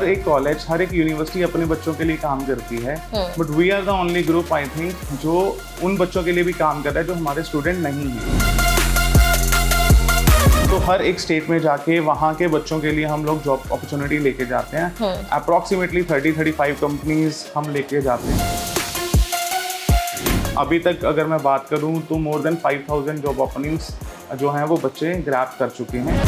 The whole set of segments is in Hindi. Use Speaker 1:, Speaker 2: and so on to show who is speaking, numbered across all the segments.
Speaker 1: हर एक कॉलेज, हर एक यूनिवर्सिटी अपने बच्चों के लिए काम करती है, but we are the only group I think जो उन बच्चों के लिए भी काम कर रहा है जो हमारे स्टूडेंट नहीं हैं। तो हर एक स्टेट में जाके वहाँ के बच्चों के लिए हम लोग जॉब अपॉर्चुनिटी लेके जाते हैं। अप्रॉक्सीमेटली 30-35 कंपनीज हम लेके जाते हैं। अभी तक अगर मैं बात करूँ तो मोर देन 5000 जॉब ओपनिंग्स जो हैं वो बच्चे ग्रैब कर चुके हैं।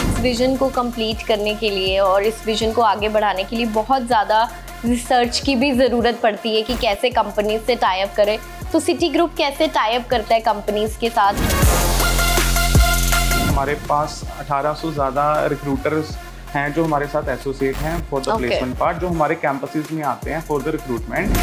Speaker 2: इस विजन को कंप्लीट करने के लिए और इस विजन को आगे बढ़ाने के लिए बहुत ज़्यादा रिसर्च की भी ज़रूरत पड़ती है कि कैसे कंपनीज से टाई अप करें। तो सिटी ग्रुप कैसे टाई अप करता है कंपनीज के साथ?
Speaker 1: हमारे पास 1800 ज़्यादा रिक्रूटर्स हैं जो हमारे साथ एसोसिएट हैं फॉर द प्लेसमेंट पार्ट, जो हमारे कैंपसेस में आते हैं for the recruitment.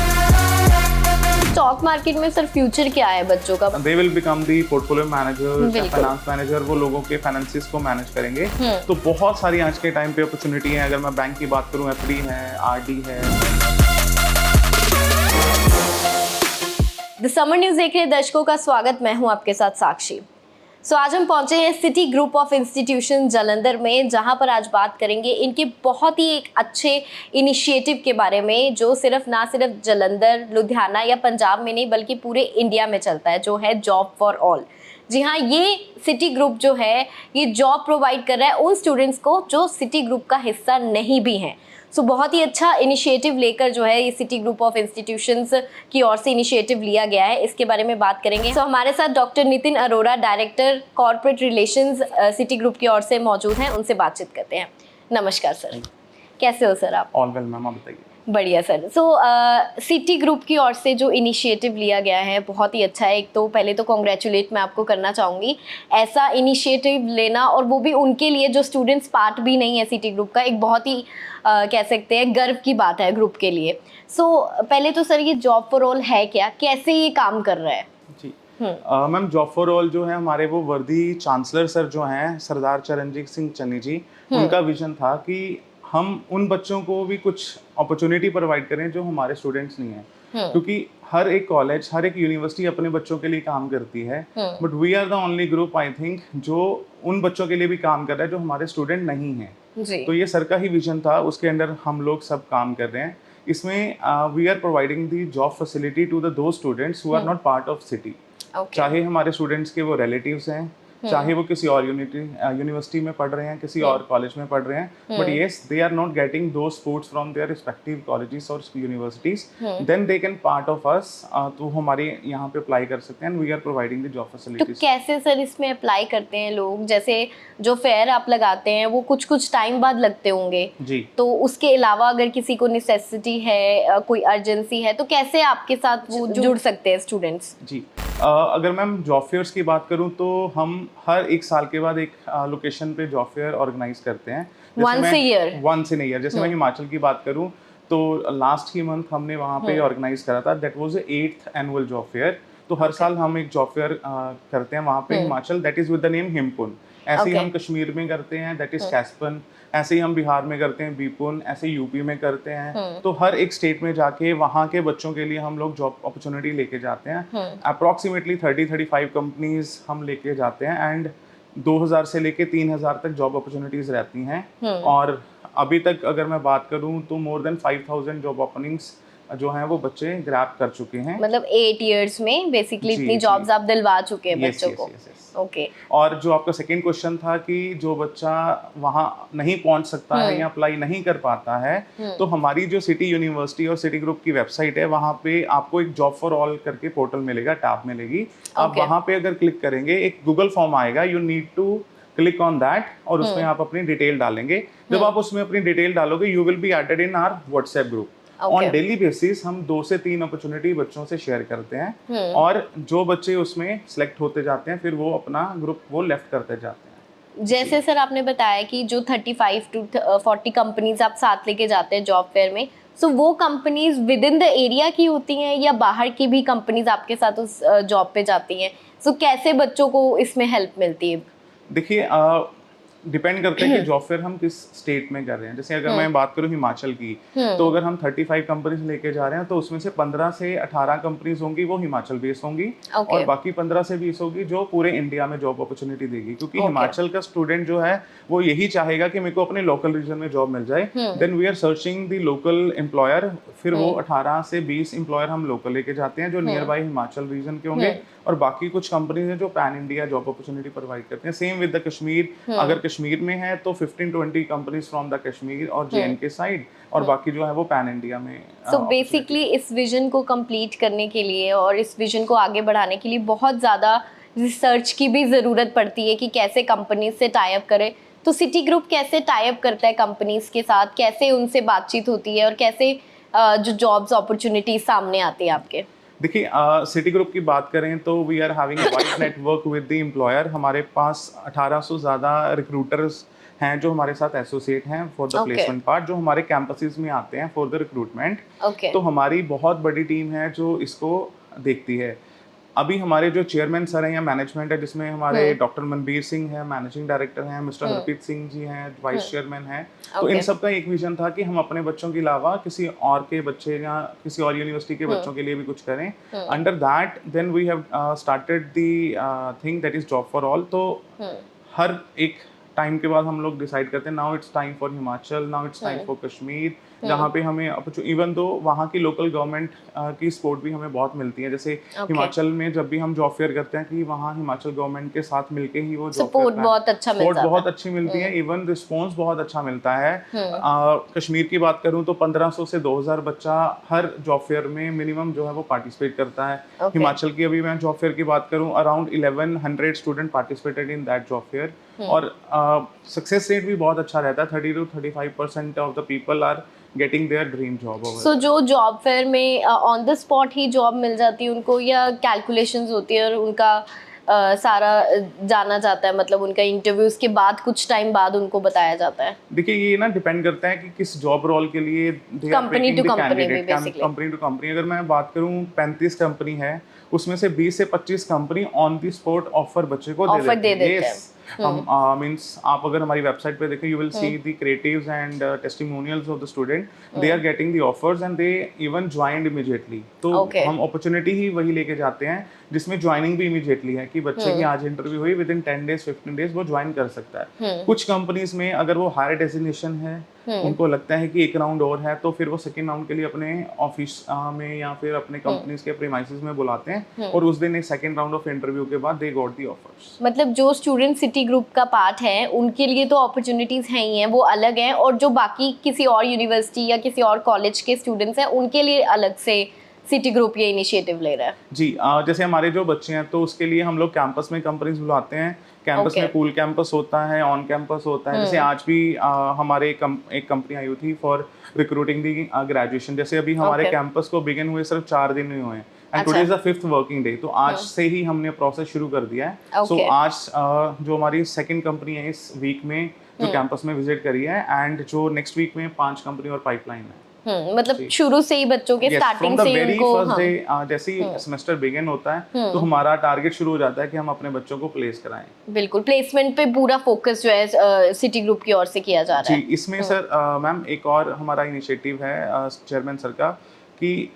Speaker 2: Stock market में सर फ्यूचर क्या है बच्चों का?
Speaker 1: They will become the portfolio manager, finance manager, वो लोगों के फाइनेंसिस को मैनेज करेंगे। तो बहुत सारी आज के टाइम पे अपॉर्चुनिटी है। अगर मैं बैंक की बात करूं, एफडी है, आरडी है।
Speaker 2: द समर न्यूज़ देख रहे दर्शकों का स्वागत, मैं हूं आपके साथ साक्षी। आज हम पहुंचे हैं city group of institution Jalandhar में, जहां पर आज बात करेंगे इनके बहुत ही एक अच्छे इनिशिएटिव के बारे में जो ना सिर्फ जालंधर, लुधियाना या पंजाब में नहीं बल्कि पूरे इंडिया में चलता है, जो है जॉब फॉर ऑल। जी हाँ, ये सिटी ग्रुप जो है ये जॉब प्रोवाइड कर रहा है उन स्टूडेंट्स को जो सिटी ग्रुप का हिस्सा नहीं भी हैं। बहुत ही अच्छा इनिशिएटिव लेकर जो है ये सिटी ग्रुप ऑफ इंस्टीट्यूशंस की ओर से इनिशिएटिव लिया गया है, इसके बारे में बात करेंगे। हमारे साथ doctor Nitin Arora, director corporate relations city group की ओर से मौजूद हैं, उनसे बातचीत करते हैं। नमस्कार सर, कैसे हो सर आप?
Speaker 1: ऑल वेल मैम, आप बताइए।
Speaker 2: बढ़िया सर। सिटी ग्रुप की ओर से जो इनिशिएटिव लिया गया है बहुत ही अच्छा है। एक तो पहले तो कॉन्ग्रेचुलेट मैं आपको करना चाहूँगी, ऐसा इनिशिएटिव लेना, और वो भी उनके लिए जो स्टूडेंट्स पार्ट भी नहीं है सिटी ग्रुप का, एक बहुत ही कह सकते हैं गर्व की बात है ग्रुप के लिए। पहले तो सर ये जॉब फॉर ऑल है क्या, कैसे ये काम कर रहा है?
Speaker 1: जी मैम, जॉब फॉर ऑल जो है हमारे वो वर्दी चांसलर सर जो हैं सरदार चरणजीत सिंह चन्नी जी, उनका विजन था कि हम उन बच्चों को भी कुछ अपॉर्चुनिटी प्रोवाइड करें जो हमारे स्टूडेंट्स नहीं हैं। क्योंकि हर एक कॉलेज, हर एक यूनिवर्सिटी अपने बच्चों के लिए काम करती है, but we are the only group I think जो उन बच्चों के लिए भी काम कर रहा है जो हमारे स्टूडेंट नहीं हैं। तो ये सर का ही विजन था, उसके अंडर हम लोग सब काम कर रहे हैं। इसमें we are providing the job facility to the दो students who are not part of city. चाहे हमारे स्टूडेंट्स के वो रिलेटिव्स हैं, चाहे वो किसी और यूनिवर्सिटी में पढ़ रहे हैं, किसी और कॉलेज में पढ़ रहे हैं, but yes they are not getting दो sports from their respective colleges और universities, then they can part of us. तो हमारे यहाँ पे अप्लाई कर सकते हैं, we are providing the job facilities.
Speaker 2: तो कैसे सर इसमें अप्लाई करते हैं लोग? जैसे जो फेयर आप लगाते हैं वो कुछ टाइम बाद लगते होंगे जी, तो उसके अलावा अगर किसी को नेसेसिटी है, कोई अर्जेंसी है, तो कैसे आपके साथ वो जुड़ सकते हैं स्टूडेंट्स?
Speaker 1: जी, अगर मैम जॉब फेयर्स की बात करूं तो हम हर एक साल के बाद एक लोकेशन पे जॉब फेयर ऑर्गेनाइज करते हैं।
Speaker 2: Once in
Speaker 1: year. जैसे मैं हिमाचल की बात करूं तो लास्ट ही मंथ हमने वहाँ पे ऑर्गेनाइज करा था, that was 8th annual job fair. तो हर साल हम एक जॉब फेयर करते हैं वहाँ पे Himachal, that is with the name Himpun. ऐसे ही हम कश्मीर में करते हैं, दैट इज कैस्पन। ऐसे ही हम बिहार में करते हैं बीपुन, ऐसे यूपी में करते हैं। तो हर एक स्टेट में जाके वहाँ के बच्चों के लिए हम लोग जॉब अपॉर्चुनिटी लेके जाते हैं। अप्रॉक्सीमेटली 30-35 कंपनीज हम लेके जाते हैं, एंड 2000 से लेके 3000 तक जॉब अपॉर्चुनिटीज रहती हैं। और अभी तक अगर मैं बात करूँ तो मोर देन 5000 जॉब ओपनिंग्स जो हैं वो बच्चे ग्रैब कर चुके हैं।
Speaker 2: मतलब 8 इयर्स में बेसिकली इतनी जॉब्स आप दिलवा चुके हैं बच्चों को। ओके।
Speaker 1: और जो आपका सेकंड क्वेश्चन था कि जो बच्चा वहाँ नहीं पहुँच सकता है या अप्लाई नहीं कर पाता है, तो हमारी जो सिटी यूनिवर्सिटी और सिटी ग्रुप की वेबसाइट है, वहाँ पे आपको एक जॉब फॉर ऑल करके पोर्टल मिलेगा, टैब मिलेगी। आप वहाँ पे अगर क्लिक करेंगे एक गूगल फॉर्म आएगा, you need to click on that, और उसमें आप अपनी डिटेल डालेंगे। जब आप उसमें अपनी डिटेल डालोगे, you will be added in our WhatsApp group. On daily basis हम 2 से 3 अपॉर्चुनिटी बच्चों से शेयर करते हैं, और जो बच्चे उसमें सिलेक्ट होते जाते हैं फिर वो अपना ग्रुप वो लेफ्ट करते जाते हैं।
Speaker 2: जैसे सर आपने बताया कि जो 35 to 40 कंपनीज आप साथ लेके जाते हैं जॉब फेयर में, वो companies with in the area की होती हैं या बाहर की भी कंपनीज आपके साथ उस जॉब पे जाती हैं? कैसे बच्चों को इसमें हेल्प मिलती है?
Speaker 1: देखिए, डिपेंड करता है कि जॉब फेयर हम किस स्टेट में कर रहे हैं। जैसे अगर मैं बात करूं हिमाचल की, तो अगर हम 35 कंपनीज लेके जा रहे हैं तो उसमें से 15 से 18 कंपनीज होंगी वो हिमाचल बेस्ड होंगी, और बाकी 15 से 20 होगी जो पूरे इंडिया में जॉब अपॉर्चुनिटी देगी। क्योंकि हिमाचल का स्टूडेंट जो है वो यही चाहेगा कि मेरे को अपने लोकल रीजन में जॉब मिल जाए, then we are searching the local employer. फिर वो 18 से 20 एम्प्लॉयर हम लोकल लेके जाते हैं जो नियर बाय हिमाचल रीजन के होंगे, और बाकी कुछ कंपनीज हैं जो pan India job opportunity provide करते हैं। सेम विद द कश्मीर, अगर कश्मीर में है तो 15-20 कंपनीज फ्रॉम द कश्मीर और JNK साइड, और बाकी जो है वो पैन इंडिया में।
Speaker 2: सो बेसिकली इस विजन को कंप्लीट करने के लिए और इस विजन को आगे बढ़ाने के लिए बहुत ज़्यादा रिसर्च की भी ज़रूरत पड़ती है कि कैसे कंपनीज से टाई अप करें। तो सिटी ग्रुप कैसे टाई अप करता है कंपनीज के साथ, कैसे उनसे बातचीत होती है और कैसे जो जॉब्स अपॉर्चुनिटी सामने आती है आपके?
Speaker 1: देखिए, सिटी ग्रुप की बात करें तो we are having a wide network with the employer. हमारे पास 1800 ज़्यादा रिक्रूटर्स हैं जो हमारे साथ एसोसिएट हैं फॉर द प्लेसमेंट पार्ट, जो हमारे कैंपसेस में आते हैं फॉर द रिक्रूटमेंट। तो हमारी बहुत बड़ी टीम है जो इसको देखती है। अभी हमारे जो चेयरमैन सर हैं या मैनेजमेंट है, जिसमें हमारे डॉक्टर मनबीर सिंह हैं, मैनेजिंग डायरेक्टर हैं, मिस्टर हरप्रीत सिंह जी हैं, वाइस चेयरमैन हैं। तो इन सब का एक विजन था कि हम अपने बच्चों के अलावा किसी और के बच्चे या किसी और यूनिवर्सिटी के बच्चों के लिए भी कुछ करें। Under that then we have started the thing that is job for all. तो हर एक टाइम के बाद हम लोग डिसाइड करते हैं now it's time for Himachal, now it's time for Kashmir, जहाँ पे हमें इवन दो वहाँ की लोकल गवर्नमेंट की सपोर्ट भी हमें बहुत मिलती है। जैसे हिमाचल में जब भी हम जॉब फेयर करते हैं कि वहाँ हिमाचल गवर्नमेंट के साथ मिलके ही वो
Speaker 2: सपोर्ट बहुत अच्छा मिलता है,
Speaker 1: सपोर्ट बहुत अच्छी मिलती है, इवन रिस्पॉन्स बहुत अच्छा मिलता है। कश्मीर की बात करूँ तो 1500 से 2000 बच्चा हर जॉब फेयर में मिनिमम जो है वो पार्टिसिपेट करता है। हिमाचल की अभी मैं जॉब फेयर की बात करूँ, around 1100 student participated in that job fair, और सक्सेस रेट भी बहुत अच्छा रहता है। 30 to 35% of the people are getting their dream job.
Speaker 2: So जो जॉब फेयर में ऑन द स्पॉट ही जॉब मिल जाती है उनको, या कैलकुलेशंस होती है और उनका सारा जाना जाता है, मतलब उनका इंटरव्यूज के बाद कुछ टाइम बाद उनको बताया जाता है?
Speaker 1: देखिए, ये ना डिपेंड करता है कि किस जॉब रोल के लिए
Speaker 2: कंपनी टू
Speaker 1: कंपनी। अगर मैं बात करूं 35 कंपनी है, उसमें से 20 से 25 company on the spot offer बच्चे को दे देते हैं। मीन्स आप अगर हमारी वेबसाइट पे देखें, you will see the creatives and testimonials of the student, they are getting the offers and they even joined immediately. तो हम अपॉर्चुनिटी ही वही लेके जाते हैं जिसमें ज्वाइनिंग भी इमीडिएटली है, कि बच्चे की आज इंटरव्यू हुई, विद इन 10 days 15 days वो ज्वाइन कर सकता है। कुछ कंपनीज में अगर वो हायर डेजिग्नेशन है, उनको लगता है कि एक राउंड और है, तो फिर वो सेकंड राउंड के लिए अपने ऑफिस में या फिर अपने कंपनीज के प्रीमाइसेस में बुलाते हैं, और उस दिन एक सेकंड राउंड ऑफ इंटरव्यू के बाद दे गॉट द ऑफर्स।
Speaker 2: मतलब जो स्टूडेंट सिटी ग्रुप का पार्ट है उनके लिए तो अपॉर्चुनिटीज हैं ही हैं, वो अलग हैं, और जो बाकी किसी और यूनिवर्सिटी या किसी और कॉलेज के स्टूडेंट्स हैं उनके लिए अलग से सिटी ग्रुप ये इनिशिएटिव ले रहा है।
Speaker 1: जी, जैसे हमारे जो बच्चे हैं तो उसके लिए हम लोग कैंपस में कंपनीज बुलाते हैं। कैंपस में पूल कैंपस होता है, ऑन कैंपस होता है। जैसे आज भी हमारे एक कंपनी आई हुई थी फॉर रिक्रूटिंग दी ग्रेजुएशन। जैसे अभी हमारे कैंपस को बिगिन हुए सिर्फ 4 दिन ही हुए हैं, and today is the 5th working day. तो आज से ही हमने प्रोसेस शुरू कर दिया है। सो आज जो हमारी सेकंड कंपनी है इस वीक में जो कैंपस में विजिट करी है, एंड जो नेक्स्ट वीक में 5 कंपनी और पाइपलाइन है।
Speaker 2: मतलब शुरू से ही बच्चों के स्टार्टिंग से ही उनको
Speaker 1: जैसे ही सेमेस्टर बिगिन होता है तो हमारा टारगेट शुरू हो जाता है कि हम अपने बच्चों को प्लेस कराएं।
Speaker 2: बिल्कुल, प्लेसमेंट पे पूरा फोकस जो है सिटी ग्रुप की ओर से किया जा रहा है।
Speaker 1: जी, इसमें सर मैम एक और हमारा इनिशिएटिव है चेयरमैन सर का, कि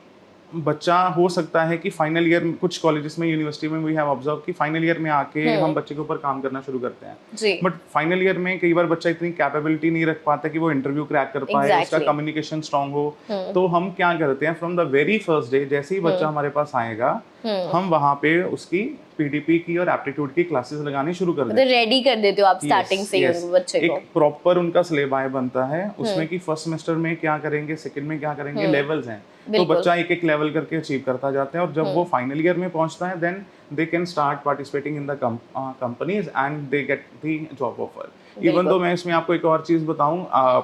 Speaker 1: बच्चा हो सकता है कि फाइनल ईयर, कुछ कॉलेजेस में, यूनिवर्सिटी में वी हैव ऑब्जर्व कि फाइनल ईयर में आके हम बच्चे के ऊपर काम करना शुरू करते हैं, बट फाइनल ईयर में कई बार बच्चा इतनी कैपेबिलिटी नहीं रख पाता कि वो इंटरव्यू क्रैक कर पाए, उसका कम्युनिकेशन स्ट्रांग हो। तो हम क्या करते हैं, from the very first day जैसे ही बच्चा हमारे पास आएगा, हम वहाँ पे उसकी पीडीपी की और एप्टीट्यूड की क्लासेस लगानी शुरू कर देते हैं।
Speaker 2: रेडी कर देते हो आप स्टार्टिंग से ही बच्चे को।
Speaker 1: एक प्रॉपर उनका सिलेबस बनता है उसमें कि फर्स्ट सेमेस्टर में क्या करेंगे, सेकंड में क्या करेंगे, लेवल्स हैं। तो बच्चा एक एक लेवल करके अचीव करता जाता है, और जब वो फाइनल ईयर में पहुंचता है, then they can start participating in the companies and they get the job offer. Even तो मैं इसमें आपको एक और चीज बताऊं,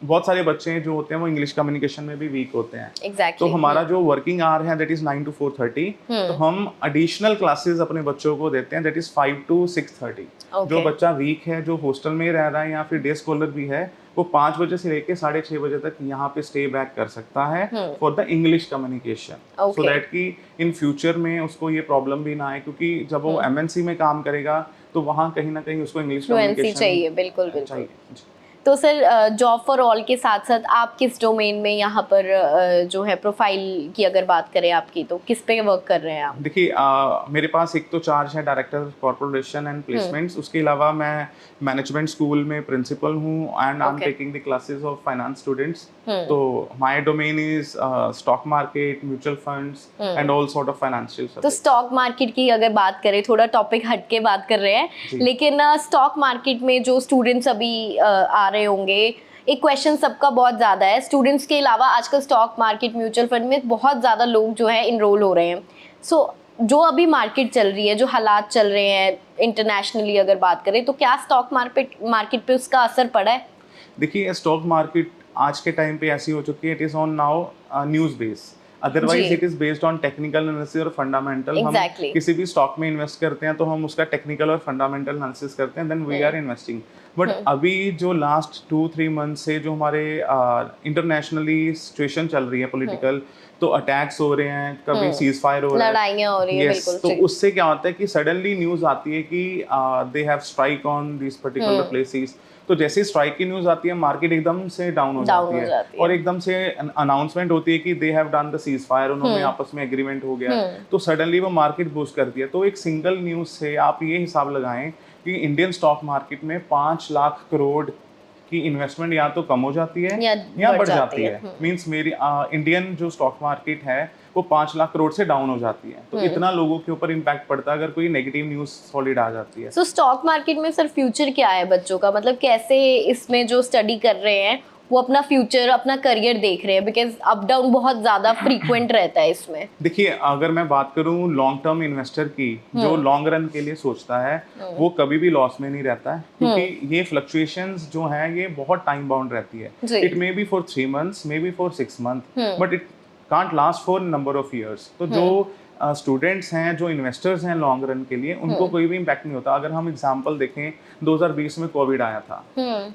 Speaker 1: बहुत सारे बच्चे जो होते हैं वो इंग्लिश कम्युनिकेशन में भी वीक होते हैं। तो हमारा जो वर्किंग आवर है दैट इज 9 to 4:30, तो हम एडिशनल क्लासेस अपने बच्चों को देते हैं दैट इज 5 to 6:30। जो बच्चा वीक है, जो हॉस्टल में रह रहा है या फिर डे स्कॉलर भी है, वो 5 बजे से लेके 6:30 बजे तक यहाँ पे स्टे बैक कर सकता है for the English communication, so that कि इन फ्यूचर में उसको ये प्रॉब्लम भी ना आए। क्योंकि जब वो MNC में काम करेगा तो वहाँ कहीं ना कहीं उसको इंग्लिश
Speaker 2: फ्लुएंसी
Speaker 1: कम्युनिकेशन
Speaker 2: चाहिए, बिल्कुल बिल्कुल।
Speaker 1: चाहिए जी।
Speaker 2: तो सर जॉब फॉर ऑल के साथ साथ आप किस डोमेन में यहाँ पर जो है प्रोफाइल की अगर बात करें आपकी, तो किस पे वर्क कर रहे हैं आप?
Speaker 1: देखिए मेरे पास एक तो चार्ज है डायरेक्टर कॉर्पोरेशन एंड प्लेसमेंट्स, उसके अलावा मैं मैनेजमेंट स्कूल में प्रिंसिपल हूँ and I am
Speaker 2: Okay.
Speaker 1: Taking the classes of finance students. तो my domain is stock market, mutual funds and all sort of financial
Speaker 2: तो स्टॉक मार्केट की अगर बात करें, थोड़ा टॉपिक हट के बात कर रहे हैं,
Speaker 1: जी।
Speaker 2: लेकिन स्टॉक मार्केट में जो स्टूडेंट्स अभी आ रहे होंगे, एक क्वेश्चन सबका बहुत ज़्यादा है, स्टूडेंट्स के अलावा आजकल स्टॉक मार्केट, म्यूचुअल फंड में बहुत ज़्यादा लोग जो है इनरोल हो रहे हैं। सो जो अभी मार्केट चल रही है, जो हालात चल रहे हैं इंटरनेशनली अगर बात करें, तो क्या स्टॉक मार्केट पे उसका असर पड़ा है?
Speaker 1: देखिए स्टॉक मार्केट आज के टाइम पे ऐसी हो चुकी है, it is on now news base, otherwise
Speaker 2: जी।
Speaker 1: It is based on technical analysis और फंडामेंटल।
Speaker 2: Exactly.
Speaker 1: हम किसी भी स्टॉक में इन्वेस्ट करते हैं तो हम उसका टेक्निकल और फंडामेंटल एनालिसिस करते हैं, then we are investing. But अभी जो लास्ट 2-3 मंथ से जो हमारे इंटरनेशनली सिचुएशन चल रही है पॉलिटिकल, तो अटैक्स हो रहे हैं, कभी सीज फायर हो रहा है,
Speaker 2: लड़ाइयाँ हो रही है,
Speaker 1: Yes,
Speaker 2: बिल्कुल
Speaker 1: तो
Speaker 2: जी।
Speaker 1: उससे क्या होता है कि सडनली न्यूज आती है कि they have strike on this particular places. तो जैसे ही स्ट्राइक की न्यूज आती है, मार्केट एकदम से डाउन हो जाती है और एकदम से अनाउंसमेंट होती है कि they have done the cease fire, उन्होंने आपस में एग्रीमेंट हो गया, तो सडनली वो मार्केट बूस्ट करती है। तो एक सिंगल न्यूज से आप ये हिसाब लगाएं कि इंडियन स्टॉक मार्केट में 5 लाख करोड़ की इन्वेस्टमेंट या तो कम हो जाती है या बढ़ जाती है। मींस मेरी इंडियन जो स्टॉक मार्केट है वो 5 लाख करोड़ से डाउन हो जाती है। तो इतना लोगों के ऊपर इम्पैक्ट पड़ता है अगर कोई नेगेटिव न्यूज सॉलिड आ जाती है।
Speaker 2: सो स्टॉक मार्केट में सर फ्यूचर क्या है बच्चों का, मतलब कैसे इसमें जो स्टडी कर रहे हैं वो अपना फ्यूचर, अपना करियर देख रहे हैं, बिकॉज अप डाउन बहुत ज्यादा फ्रीक्वेंट रहता है इसमें।
Speaker 1: देखिए अगर मैं बात करूं लॉन्ग टर्म इन्वेस्टर की, जो लॉन्ग रन के लिए सोचता है वो कभी भी लॉस में नहीं रहता है, क्योंकि ये फ्लक्चुएशंस जो हैं ये बहुत टाइम बाउंड रहती है। It may be for 3 months, may be for 6 months, but it can't last for number of years. तो जो स्टूडेंट्स हैं, जो इन्वेस्टर्स हैं लॉन्ग रन के लिए, उनको कोई भी इम्पैक्ट नहीं होता। अगर हम एग्जांपल देखें, 2020 में कोविड आया था,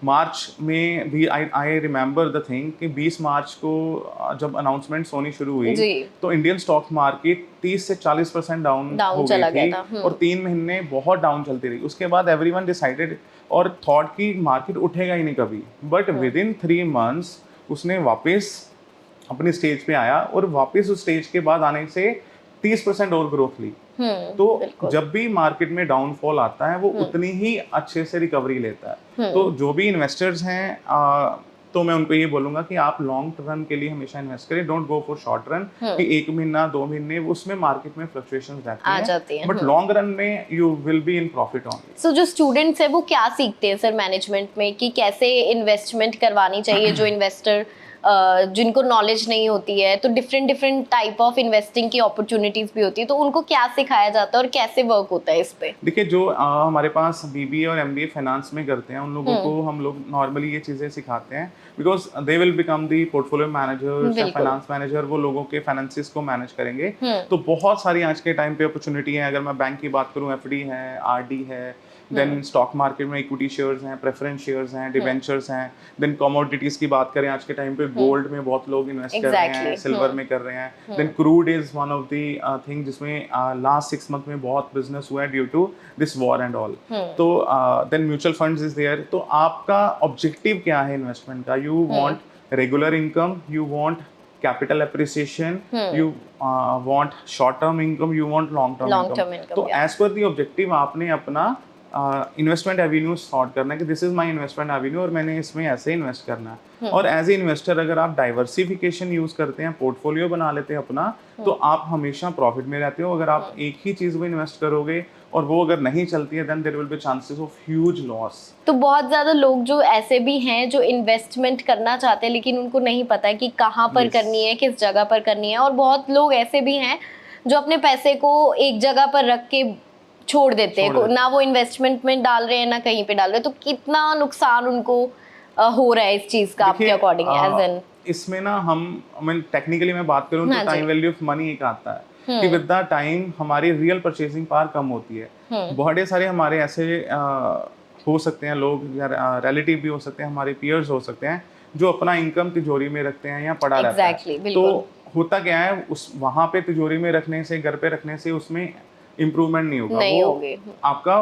Speaker 1: मार्च में भी आई रिमेंबर द थिंग कि 20 मार्च को जब अनाउंसमेंट्स होनी शुरू हुई तो इंडियन स्टॉक मार्केट 30 से 40% डाउन हो
Speaker 2: चला
Speaker 1: गई
Speaker 2: गया
Speaker 1: थी और 3 महीने बहुत डाउन चलती रही। उसके बाद एवरीवन डिसाइडेड और थॉट कि मार्केट उठेगा ही नहीं कभी, बट विद इन 3 months उसने वापस अपनी स्टेज पे आया और वापस उस स्टेज के बाद आने से 30% और ग्रोथ ली। तो जब भी मार्केट में डाउनफॉल आता है वो उतनी ही अच्छे से रिकवरी लेता है। तो जो भी इन्वेस्टर्स हैं तो मैं उनको ये बोलूंगा कि आप लॉन्ग रन के लिए हमेशा इन्वेस्ट करें, don't go for short run कि 1 महीना 2 महीने उसमें मार्केट में फ्लक्चुएशंस रहती हैं, बट लॉन्ग रन में you will be in profit only.
Speaker 2: So जो स्टूडेंट्स है वो क्या सीखते हैं सर मैनेजमेंट में, कि कैसे इन्वेस्टमेंट करवानी चाहिए? जो इन्वेस्टर जिनको नॉलेज नहीं होती है, तो डिफरेंट टाइप ऑफ इन्वेस्टिंग की अपॉर्चुनिटीज भी होती है, तो उनको क्या सिखाया जाता है और कैसे वर्क होता है इस पे?
Speaker 1: देखिए जो हमारे पास बीबीए और एमबीए फाइनेंस में करते हैं उन लोगों को हम लोग नॉर्मली ये चीज़ें सिखाते हैं, because they will become the portfolio manager या फाइनेंस मैनेजर, वो लोगों के फाइनेंसिस को मैनेज करेंगे। तो बहुत सारी आज के टाइम पे अपॉर्चुनिटी है। अगर मैं बैंक की बात करूँ, एफडी है, आरडी है, देन स्टॉक मार्केट में इक्विटी शेयर्स हैं, प्रेफरेंस शेयर्स हैं, डिबेंचर्स हैं, देन कमोडिटीज की बात करें, आज के टाइम पे गोल्ड में बहुत लोग इन्वेस्ट कर रहे हैं, सिल्वर में कर रहे हैं, then crude is one of the thing जिसमें लास्ट 6 months में बहुत बिजनेस हुआ है due to this war and all. तो then mutual funds is there. तो आपका ऑब्जेक्टिव क्या है इन्वेस्टमेंट का? You want regular income, you want capital appreciation, you want short term income, you want long term income. तो एज पर द ऑब्जेक्टिव आपने अपना इन्वेस्टमेंट एवेन्यू सॉर्ट करना है कि this is my investment Avenue और मैंने इसमें ऐसे इन्वेस्ट करना है। और एज ए इन्वेस्टर अगर आप डाइवर्सिफिकेशन यूज करते हैं, पोर्टफोलियो बना लेते हैं अपना, तो आप हमेशा प्रॉफिट में रहते हो। अगर आप एक ही चीज में इन्वेस्ट करोगे और वो अगर नहीं चलती है, then there will be chances of huge loss.
Speaker 2: तो बहुत ज्यादा लोग जो ऐसे भी हैं जो इन्वेस्टमेंट करना चाहते हैं लेकिन उनको नहीं पता है कि कहाँ पर करनी है, किस जगह पर करनी है, और बहुत लोग ऐसे भी हैं जो अपने पैसे को एक जगह पर रख के छोड़ देते हैं, ना वो इन्वेस्टमेंट में डाल रहे हैं ना कहीं पे डाल रहे हैं। तो कितना नुकसान उनको हो रहा है इस चीज का आपके अकॉर्डिंग? एज एन
Speaker 1: इसमें ना मैं टेक्निकली मैं बात करूं तो टाइम वैल्यू ऑफ मनी एक आता है कि विद द टाइम हमारी रियल परचेसिंग पावर कम होती है। बहुत सारे हमारे ऐसे हो सकते हैं लोग, या रिलेटिव भी हो सकते हैं, हमारे पीयर्स हो सकते हैं, जो अपना इनकम तिजोरी में रखते हैं या पड़ा रहता है। तो होता क्या है, उस वहाँ पे तिजोरी में रखने से, घर पे रखने से उसमें इम्प्रूवमेंट नहीं होगा,
Speaker 2: नहीं
Speaker 1: वो
Speaker 2: होगी।
Speaker 1: आपका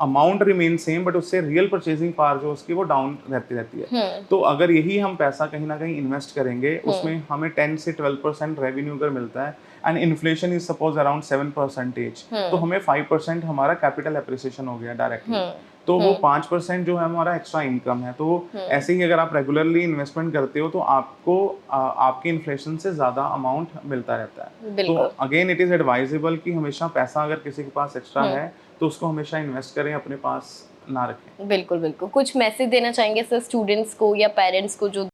Speaker 1: अमाउंट रिमेन सेम, बट उससे रियल परचेजिंग पावर जो उसकी वो डाउन रहती रहती है। तो अगर यही हम पैसा कहीं ना कहीं इन्वेस्ट करेंगे, उसमें हमें 10 से 12% रेवेन्यू अगर मिलता है and inflation is suppose around 7%, तो हमें 5% हमारा कैपिटल एप्रिसिएशन हो गया डायरेक्टली। तो वो 5% जो है हमारा एक्स्ट्रा इनकम है। तो ऐसे ही अगर आप रेगुलरली इन्वेस्टमेंट करते हो तो आपको आपके इन्फ्लेशन से ज़्यादा अमाउंट मिलता रहता है। तो
Speaker 2: बिल्कुल।
Speaker 1: अगेन इट इज़ एडवाइजेबल कि हमेशा पैसा अगर किसी के पास एक्स्ट्रा है तो उसको हमेशा इन्वेस्ट करें, अपने पास ना रखें।
Speaker 2: बिल्कुल बिल्कुल। कुछ मैसेज देना चाहेंगे सर स्टूडेंट्स को या पेरेंट्स को जो